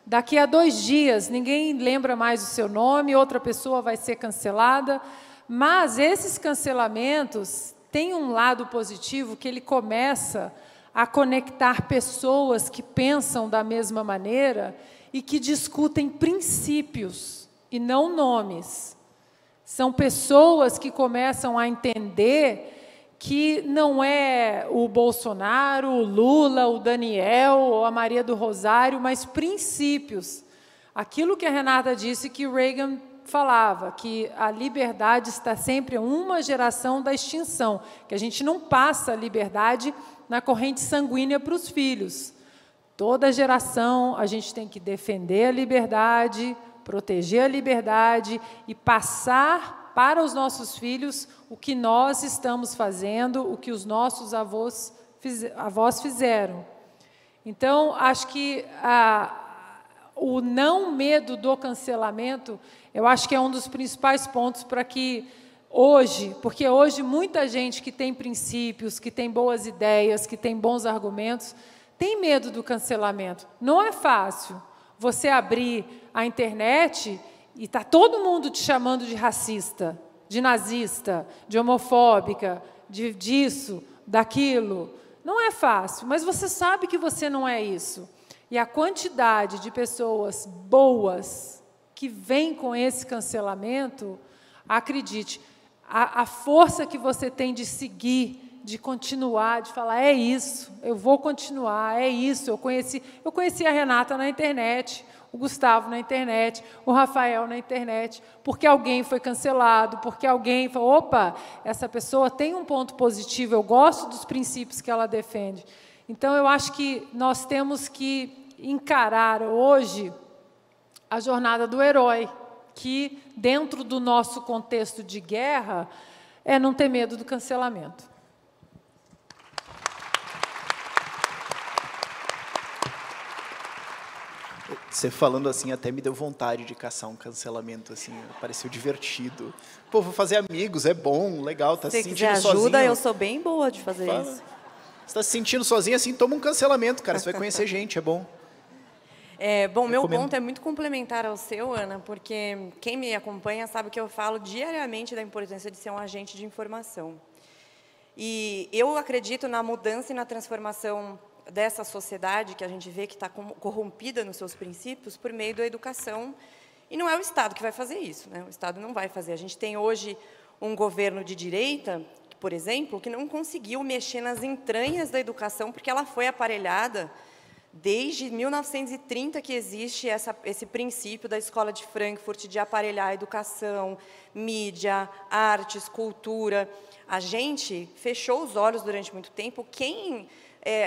E: Daqui a 2 dias, ninguém lembra mais o seu nome, outra pessoa vai ser cancelada. Mas esses cancelamentos têm um lado positivo, que ele começa a conectar pessoas que pensam da mesma maneira e que discutem princípios e não nomes. São pessoas que começam a entender que não é o Bolsonaro, o Lula, o Daniel ou a Maria do Rosário, mas princípios. Aquilo que a Renata disse que o Reagan falava, que a liberdade está sempre a uma geração da extinção, que a gente não passa a liberdade na corrente sanguínea para os filhos. Toda geração a gente tem que defender a liberdade, proteger a liberdade e passar para os nossos filhos o que nós estamos fazendo, o que os nossos avós fizeram. Então, acho que o não medo do cancelamento, eu acho que é um dos principais pontos para que hoje, porque hoje muita gente que tem princípios, que tem boas ideias, que tem bons argumentos, tem medo do cancelamento. Não é fácil você abrir a internet e está todo mundo te chamando de racista, de nazista, de homofóbica, disso, daquilo. Não é fácil, mas você sabe que você não é isso. E a quantidade de pessoas boas que vem com esse cancelamento, acredite, a força que você tem de seguir, de continuar, de falar, é isso, eu vou continuar, é isso. Eu conheci a Renata na internet, o Gustavo na internet, o Rafael na internet, porque alguém foi cancelado, porque alguém falou, opa, essa pessoa tem um ponto positivo, eu gosto dos princípios que ela defende. Então, eu acho que nós temos que encarar hoje a jornada do herói, que, dentro do nosso contexto de guerra, é não ter medo do cancelamento.
C: Você falando assim, até me deu vontade de caçar um cancelamento, assim, pareceu divertido. Pô, vou fazer amigos, é bom, legal, tá se sentindo sozinho.
D: Se ajuda, eu sou bem boa de fazer isso.
C: Você está se sentindo sozinho, assim, toma um cancelamento, cara, você vai conhecer gente, é bom.
D: Bom, meu ponto é muito complementar ao seu, Ana, porque quem me acompanha sabe que eu falo diariamente da importância de ser um agente de informação. E eu acredito na mudança e na transformação dessa sociedade que a gente vê que está corrompida nos seus princípios por meio da educação. E não é o Estado que vai fazer isso, né? O Estado não vai fazer. A gente tem hoje um governo de direita, por exemplo, que não conseguiu mexer nas entranhas da educação porque ela foi aparelhada desde 1930 que existe esse princípio da Escola de Frankfurt de aparelhar a educação, mídia, artes, cultura. A gente fechou os olhos durante muito tempo. Quem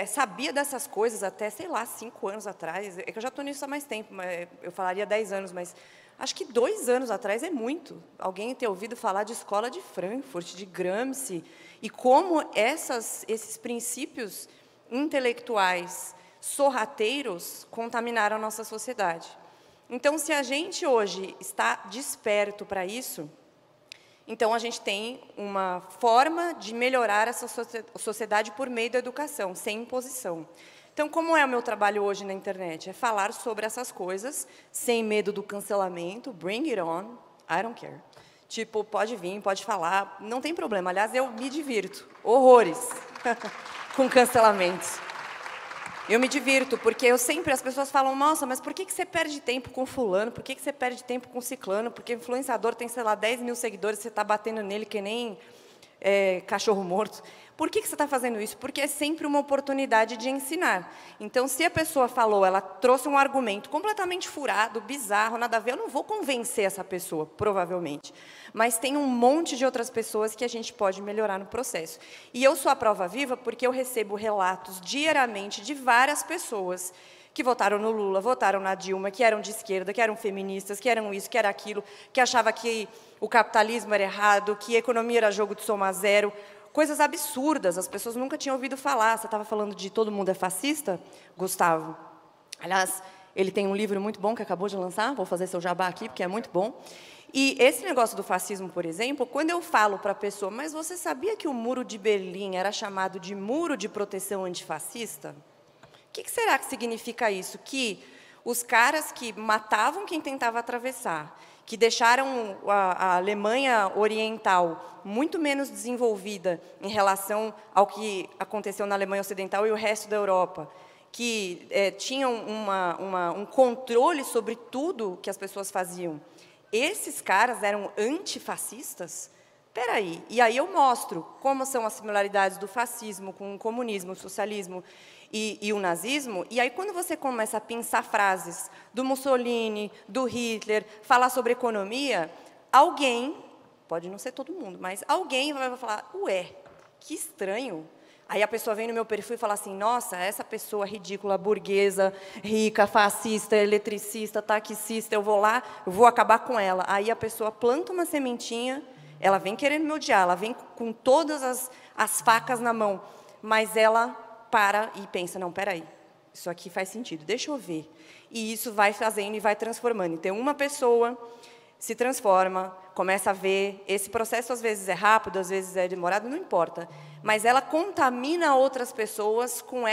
D: sabia dessas coisas até, sei lá, 5 anos atrás, é que eu já estou nisso há mais tempo, mas eu falaria 10 anos, mas acho que 2 anos atrás é muito. Alguém ter ouvido falar de Escola de Frankfurt, de Gramsci, e como esses princípios intelectuais sorrateiros contaminaram a nossa sociedade. Então, se a gente hoje está desperto para isso, então a gente tem uma forma de melhorar essa sociedade por meio da educação, sem imposição. Então, como é o meu trabalho hoje na internet? É falar sobre essas coisas, sem medo do cancelamento, bring it on, I don't care. Tipo, pode vir, pode falar, não tem problema. Aliás, eu me divirto, horrores, com cancelamentos. Eu me divirto, porque as pessoas falam, nossa, mas por que você perde tempo com fulano? Por que você perde tempo com ciclano? Porque o influenciador tem, sei lá, 10 mil seguidores, você está batendo nele que nem cachorro morto. Por que você está fazendo isso? Porque é sempre uma oportunidade de ensinar. Então, se a pessoa falou, ela trouxe um argumento completamente furado, bizarro, nada a ver, eu não vou convencer essa pessoa, provavelmente. Mas tem um monte de outras pessoas que a gente pode melhorar no processo. E eu sou a prova viva porque eu recebo relatos diariamente de várias pessoas que votaram no Lula, votaram na Dilma, que eram de esquerda, que eram feministas, que eram isso, que era aquilo, que achava que o capitalismo era errado, que a economia era jogo de soma zero. Coisas absurdas, as pessoas nunca tinham ouvido falar. Você estava falando de Todo Mundo é Fascista, Gustavo? Aliás, ele tem um livro muito bom que acabou de lançar, vou fazer seu jabá aqui, porque é muito bom. E esse negócio do fascismo, por exemplo, quando eu falo para a pessoa, mas você sabia que o Muro de Berlim era chamado de Muro de Proteção Antifascista? O que será que significa isso? Que os caras que matavam quem tentava atravessar, que deixaram a Alemanha Oriental muito menos desenvolvida em relação ao que aconteceu na Alemanha Ocidental e o resto da Europa, que tinham um controle sobre tudo que as pessoas faziam. Esses caras eram antifascistas? Espera aí. E aí eu mostro como são as similaridades do fascismo com o comunismo, o socialismo e o nazismo, e aí quando você começa a pensar frases do Mussolini, do Hitler, falar sobre economia, alguém, pode não ser todo mundo, mas alguém vai falar, ué, que estranho, Aí a pessoa vem no meu perfil e fala assim, nossa, essa pessoa ridícula, burguesa, rica, fascista, eletricista, taxista, eu vou lá, eu vou acabar com ela. Aí a pessoa planta uma sementinha, ela vem querendo me odiar, ela vem com todas as facas na mão, mas ela para e pensa, não, peraí, isso aqui faz sentido, deixa eu ver. E isso vai fazendo e vai transformando. Então, uma pessoa se transforma, começa a ver, esse processo às vezes é rápido, às vezes é demorado, não importa, mas ela contamina outras pessoas com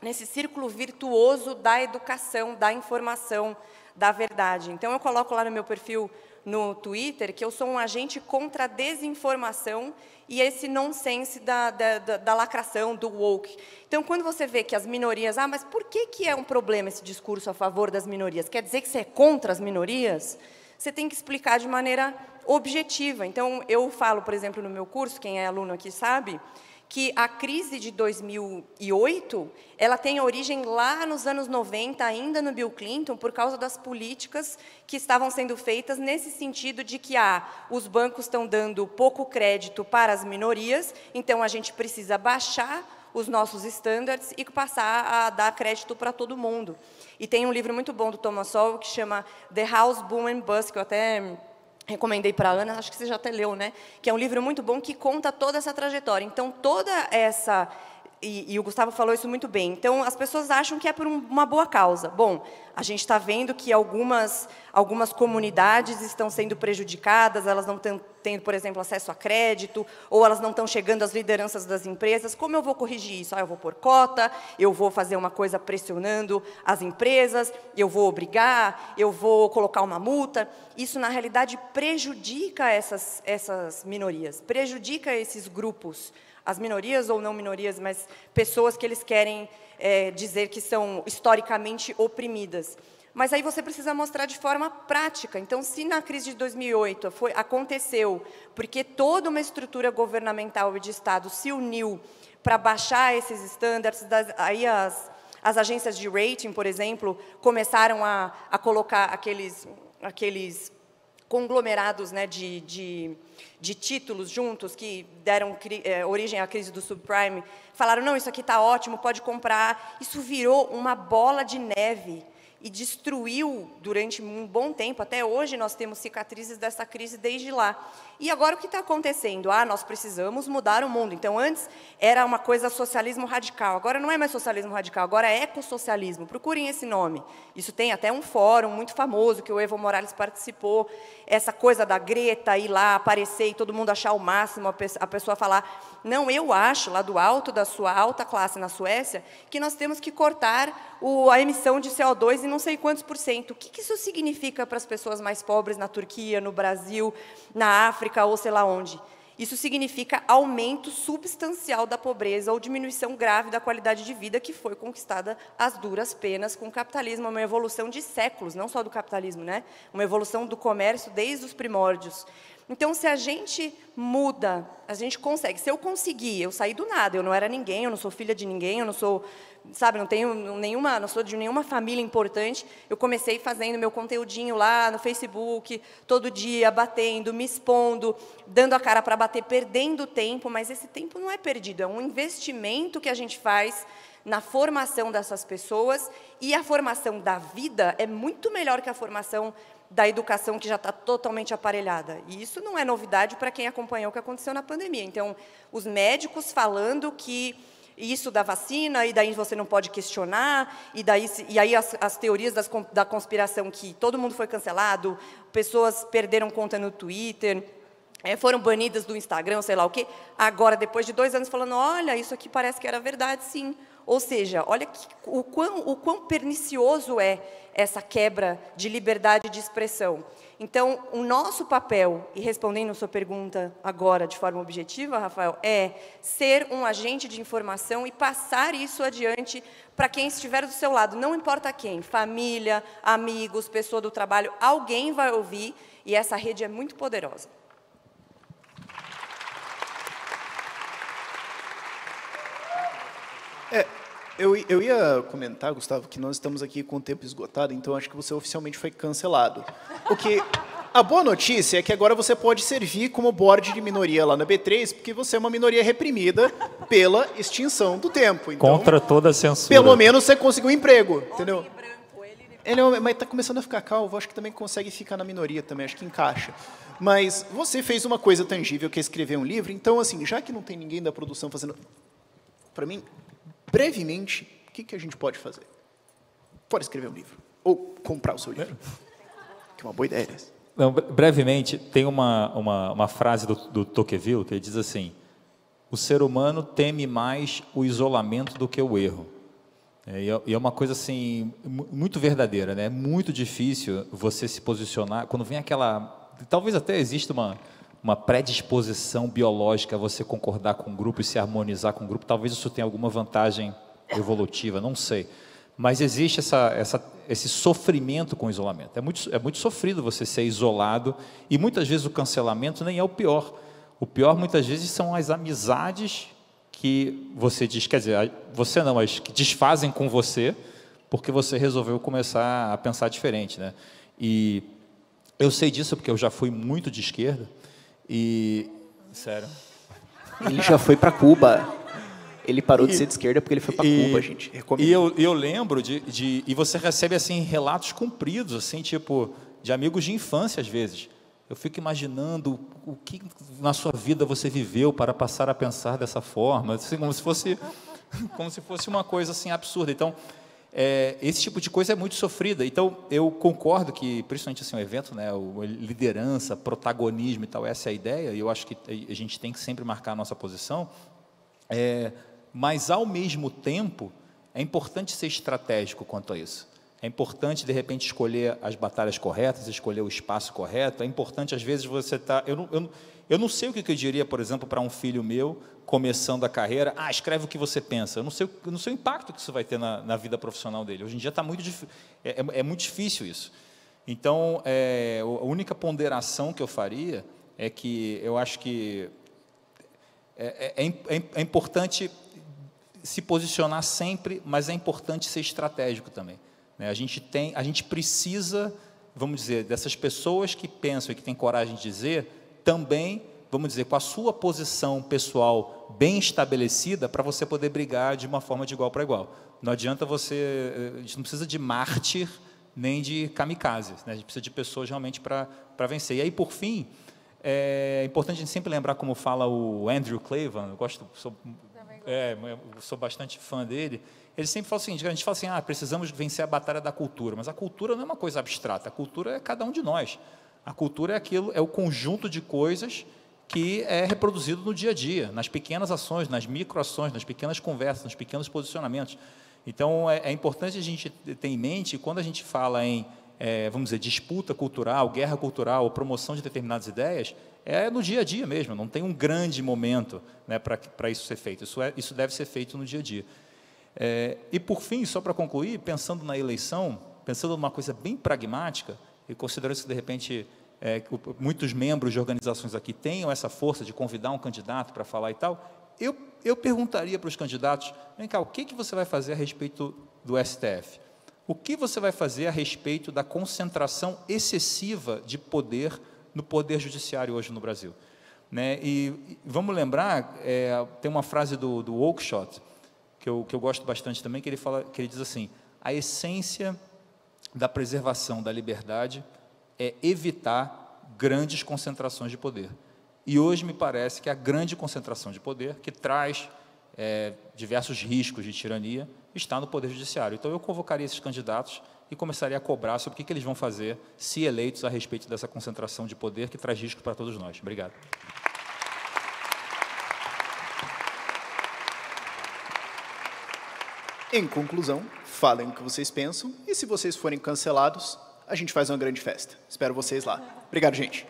D: nesse círculo virtuoso da educação, da informação, da verdade. Então, eu coloco lá no meu perfil no Twitter que eu sou um agente contra a desinformação e esse nonsense da lacração, do woke. Então, quando você vê que as minorias... mas por que é um problema esse discurso a favor das minorias? Quer dizer que você é contra as minorias? Você tem que explicar de maneira objetiva. Então, eu falo, por exemplo, no meu curso, quem é aluno aqui sabe, que a crise de 2008, ela tem origem lá nos anos 90, ainda no Bill Clinton, por causa das políticas que estavam sendo feitas nesse sentido de que os bancos estão dando pouco crédito para as minorias, então a gente precisa baixar os nossos estándares e passar a dar crédito para todo mundo. E tem um livro muito bom do Thomas Sowell que chama The House Boom and Bust, que eu até recomendei para a Ana, acho que você já até leu, né? Que é um livro muito bom que conta toda essa trajetória. Então, toda essa... E o Gustavo falou isso muito bem. Então, as pessoas acham que é por uma boa causa. Bom, a gente está vendo que algumas comunidades estão sendo prejudicadas, elas não estão tendo, por exemplo, acesso a crédito, ou elas não estão chegando às lideranças das empresas. Como eu vou corrigir isso? Eu vou pôr cota, eu vou fazer uma coisa pressionando as empresas, eu vou obrigar, eu vou colocar uma multa. Isso, na realidade, prejudica essas minorias, prejudica esses grupos, as minorias ou não minorias, mas pessoas que eles querem dizer que são historicamente oprimidas. Mas aí você precisa mostrar de forma prática. Então, se na crise de 2008 aconteceu porque toda uma estrutura governamental e de Estado se uniu para baixar esses estándares, aí as agências de rating, por exemplo, começaram a colocar aqueles conglomerados, né, de títulos juntos que deram origem à crise do subprime, falaram, não, isso aqui está ótimo, pode comprar. Isso virou uma bola de neve e destruiu durante um bom tempo. Até hoje nós temos cicatrizes dessa crise desde lá. E agora o que está acontecendo? Nós precisamos mudar o mundo. Então, antes era uma coisa socialismo radical, agora não é mais socialismo radical, agora é ecossocialismo. Procurem esse nome. Isso tem até um fórum muito famoso que o Evo Morales participou. Essa coisa da Greta ir lá, aparecer e todo mundo achar o máximo, a pessoa falar, não, eu acho, lá do alto da sua alta classe na Suécia, que nós temos que cortar a emissão de CO2 em não sei quantos %. O que isso significa para as pessoas mais pobres na Turquia, no Brasil, na África, ou sei lá onde? Isso significa aumento substancial da pobreza ou diminuição grave da qualidade de vida que foi conquistada às duras penas com o capitalismo, uma evolução de séculos, não só do capitalismo, né? Uma evolução do comércio desde os primórdios. Então, se a gente muda, a gente consegue. Se eu conseguir, eu saí do nada, eu não era ninguém, eu não sou filha de ninguém, eu não sou, sabe, não sou de nenhuma família importante. Eu comecei fazendo meu conteúdinho lá no Facebook, todo dia, batendo, me expondo, dando a cara para bater, perdendo tempo, mas esse tempo não é perdido, é um investimento que a gente faz na formação dessas pessoas, e a formação da vida é muito melhor que a formação da educação que já está totalmente aparelhada. E isso não é novidade para quem acompanhou o que aconteceu na pandemia. Então, os médicos falando que isso da vacina, e daí você não pode questionar, e aí as teorias da conspiração que todo mundo foi cancelado, pessoas perderam conta no Twitter, foram banidas do Instagram, sei lá o quê. Agora, depois de 2 anos, falando, olha, isso aqui parece que era verdade, sim. Ou seja, olha o quão pernicioso é essa quebra de liberdade de expressão. Então, o nosso papel, e respondendo a sua pergunta agora de forma objetiva, Rafael, é ser um agente de informação e passar isso adiante para quem estiver do seu lado, não importa quem, família, amigos, pessoa do trabalho, alguém vai ouvir, e essa rede é muito poderosa.
C: Eu ia comentar, Gustavo, que nós estamos aqui com o tempo esgotado, então acho que você oficialmente foi cancelado. A boa notícia é que agora você pode servir como board de minoria lá na B3, porque você é uma minoria reprimida pela extinção do tempo. Então,
F: Contra toda a censura.
C: pelo menos você conseguiu um emprego, entendeu? Mas está começando a ficar calvo, acho que também consegue ficar na minoria também, acho que encaixa. Mas você fez uma coisa tangível, que é escrever um livro, então, assim, já que não tem ninguém da produção fazendo... Para mim, brevemente, o que a gente pode fazer? Pode escrever um livro, ou comprar o seu livro. Que é uma boa ideia.
F: Não, brevemente, tem uma frase do Tocqueville que ele diz assim: o ser humano teme mais o isolamento do que o erro. E é uma coisa assim muito verdadeira, né? É muito difícil você se posicionar quando vem aquela, talvez até exista uma predisposição biológica a você concordar com o grupo e se harmonizar com o grupo. Talvez isso tenha alguma vantagem evolutiva, não sei. Mas existe esse sofrimento com o isolamento. É muito sofrido você ser isolado, e muitas vezes o cancelamento nem é o pior. O pior, muitas vezes, são as amizades que você diz, quer dizer, você não, mas que desfazem com você, porque você resolveu começar a pensar diferente, né? E eu sei disso porque eu já fui muito de esquerda, e... Sério?
C: Ele já foi para Cuba. Ele parou de ser de esquerda porque ele foi para Cuba, gente.
F: E eu lembro e você recebe assim relatos compridos, assim, tipo, de amigos de infância às vezes. Eu fico imaginando o que na sua vida você viveu para passar a pensar dessa forma, assim, como se fosse uma coisa assim absurda. Então, esse tipo de coisa é muito sofrida. Então, eu concordo que, principalmente assim, o evento, né, liderança, protagonismo e tal, essa é a ideia. E eu acho que a gente tem que sempre marcar a nossa posição. Mas, ao mesmo tempo, é importante ser estratégico quanto a isso. É importante, de repente, escolher as batalhas corretas, escolher o espaço correto. É importante, às vezes, você estar... Eu não sei o que eu diria, por exemplo, para um filho meu, começando a carreira, escreve o que você pensa. Eu não sei o impacto que isso vai ter na vida profissional dele. Hoje em dia está muito difícil, é muito difícil isso. Então, a única ponderação que eu faria é que eu acho que é importante se posicionar sempre, mas é importante ser estratégico também. A gente precisa, vamos dizer, dessas pessoas que pensam e que têm coragem de dizer, também, vamos dizer, com a sua posição pessoal bem estabelecida, para você poder brigar de uma forma de igual para igual. Não adianta a gente não precisa de mártir nem de kamikaze, né? A gente precisa de pessoas realmente para vencer. E aí, por fim, é importante a gente sempre lembrar, como fala o Andrew Cleveland, eu sou bastante fã dele. Ele sempre fala o seguinte: a gente fala assim, precisamos vencer a batalha da cultura, mas a cultura não é uma coisa abstrata, a cultura é cada um de nós. A cultura é o conjunto de coisas que é reproduzido no dia a dia, nas pequenas ações, nas microações, nas pequenas conversas, nos pequenos posicionamentos. Então, é importante a gente ter em mente, quando a gente fala em, vamos dizer, disputa cultural, guerra cultural, ou promoção de determinadas ideias, é no dia a dia mesmo, não tem um grande momento, né, para isso ser feito. Isso deve ser feito no dia a dia. E, por fim, só para concluir, pensando na eleição, pensando numa coisa bem pragmática, e considerando que, de repente, muitos membros de organizações aqui tenham essa força de convidar um candidato para falar e tal, eu perguntaria para os candidatos: vem cá, o que você vai fazer a respeito do STF? O que você vai fazer a respeito da concentração excessiva de poder no poder judiciário hoje no Brasil? Né? E vamos lembrar, tem uma frase do Oakeshott, que eu gosto bastante também, que ele diz assim: a essência da preservação da liberdade é evitar grandes concentrações de poder. E hoje me parece que a grande concentração de poder, que traz diversos riscos de tirania, está no Poder Judiciário. Então, eu convocaria esses candidatos e começaria a cobrar sobre o que eles vão fazer, se eleitos, a respeito dessa concentração de poder que traz risco para todos nós. Obrigado.
C: Em conclusão, falem o que vocês pensam, e se vocês forem cancelados, a gente faz uma grande festa. Espero vocês lá. Obrigado, gente.